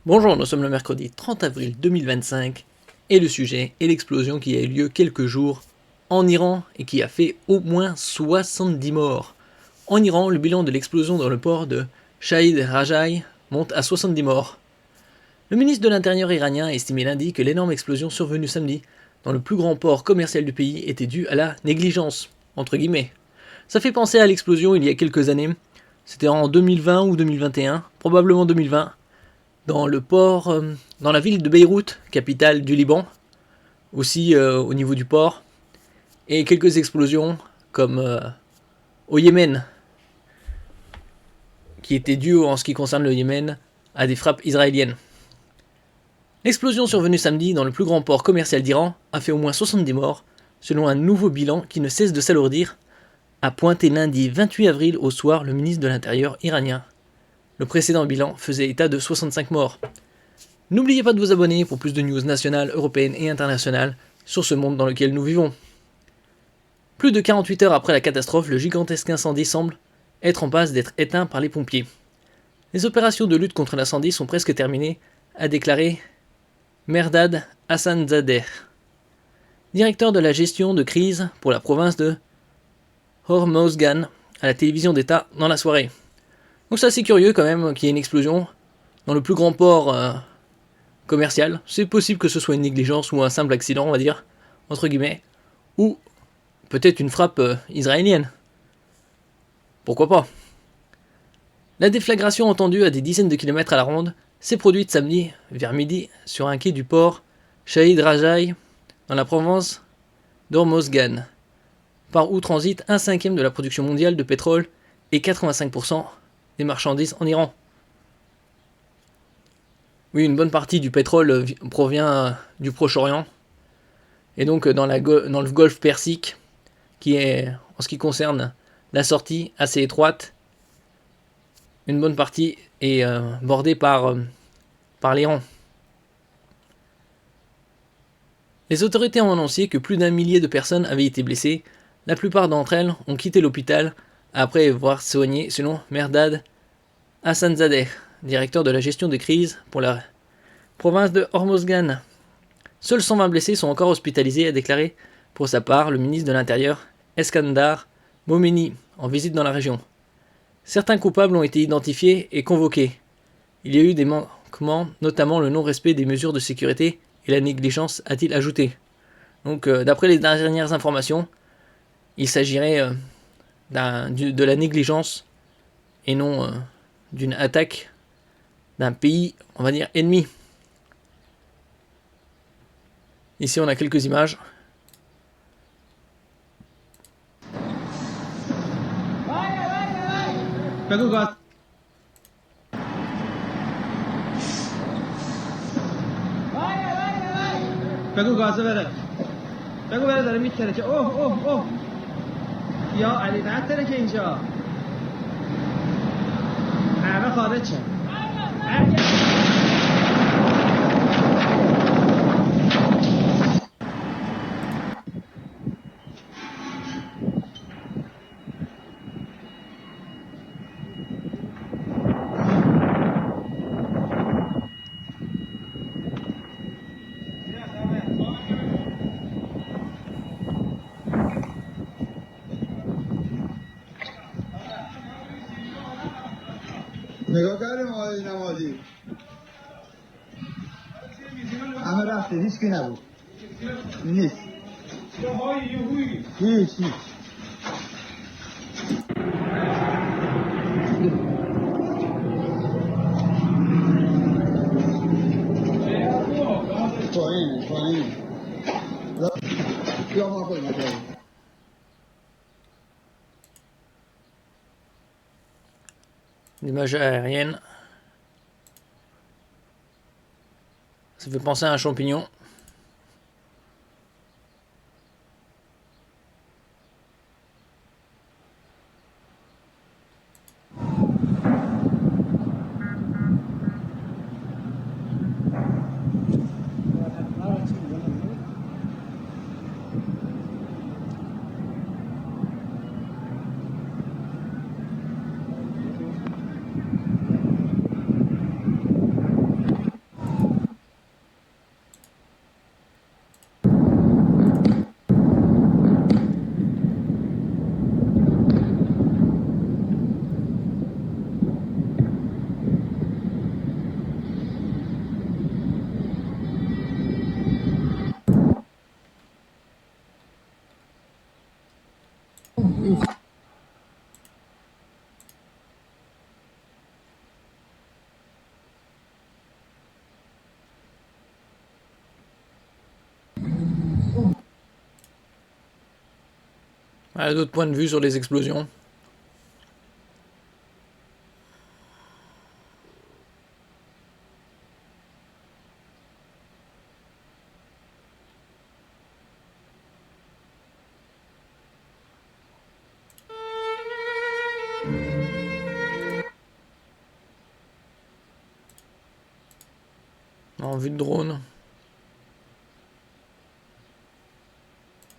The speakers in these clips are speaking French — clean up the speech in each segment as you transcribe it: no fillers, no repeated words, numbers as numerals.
Bonjour, nous sommes le mercredi 30 avril 2025 et le sujet est l'explosion qui a eu lieu quelques jours en Iran et qui a fait au moins 70 morts. En Iran, le bilan de l'explosion dans le port de Shahid Rajai monte à 70 morts. Le ministre de l'Intérieur iranien a estimé lundi que l'énorme explosion survenue samedi dans le plus grand port commercial du pays était due à la négligence, entre guillemets. Ça fait penser à l'explosion il y a quelques années, c'était en 2020 ou 2021, probablement 2020, dans le port, dans la ville de Beyrouth, capitale du Liban, aussi au niveau du port, et quelques explosions comme au Yémen, qui étaient dues en ce qui concerne le Yémen à des frappes israéliennes. L'explosion survenue samedi dans le plus grand port commercial d'Iran a fait au moins 70 morts, selon un nouveau bilan qui ne cesse de s'alourdir, a pointé lundi 28 avril au soir le ministre de l'Intérieur iranien. Le précédent bilan faisait état de 65 morts. N'oubliez pas de vous abonner pour plus de news nationales, européennes et internationales sur ce monde dans lequel nous vivons. Plus de 48 heures après la catastrophe, le gigantesque incendie semble être en passe d'être éteint par les pompiers. Les opérations de lutte contre l'incendie sont presque terminées, a déclaré Mehrdad Hassanzadeh, directeur de la gestion de crise pour la province de Hormozgan, à la télévision d'État dans la soirée. Donc c'est assez curieux quand même qu'il y ait une explosion dans le plus grand port commercial. C'est possible que ce soit une négligence ou un simple accident, on va dire, entre guillemets, ou peut-être une frappe israélienne. Pourquoi pas? La déflagration entendue à des dizaines de kilomètres à la ronde s'est produite samedi vers midi sur un quai du port Shahid Rajai dans la province d'Hormozgan, par où transite un cinquième de la production mondiale de pétrole et 85% des marchandises en Iran. Oui, une bonne partie du pétrole provient du Proche-Orient, et donc dans le golfe Persique, qui est, en ce qui concerne la sortie, assez étroite. Une bonne partie est bordée par l'Iran. Les autorités ont annoncé que plus d'un millier de personnes avaient été blessées. La plupart d'entre elles ont quitté l'hôpital après avoir soigné, selon Mehrdad Hassanzadeh, directeur de la gestion de crise pour la province de Hormozgan. Seuls 120 blessés sont encore hospitalisés, a déclaré pour sa part le ministre de l'Intérieur, Eskandar Momeni, en visite dans la région. Certains coupables ont été identifiés et convoqués. Il y a eu des manquements, notamment le non-respect des mesures de sécurité et la négligence, a-t-il ajouté. Donc, d'après les dernières informations, il s'agirait de la négligence et non d'une attaque d'un pays, on va dire, ennemi. Ici, on a quelques images. بگو گاز بگو گازه بره بگو بره داره میتره که اوه اوه اوه یا علی نتره که اینجا همه خارج شد نگاه کردیم آقای نمازی همه رفته هیچ کی نبود نیست هیچ پایینه یا ما کنیم L'image aérienne. Ça fait penser à un champignon. Voilà, d'autres points de vue sur les explosions. En vue de drone.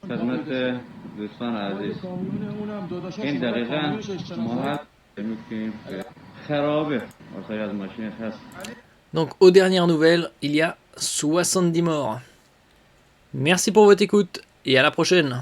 خدمت دوستان عزیز این دقیقا ما میکنیم که خرابه واسه از ماشین هست. Donc aux dernières nouvelles, il y a 70 morts. Merci pour votre écoute et à la prochaine.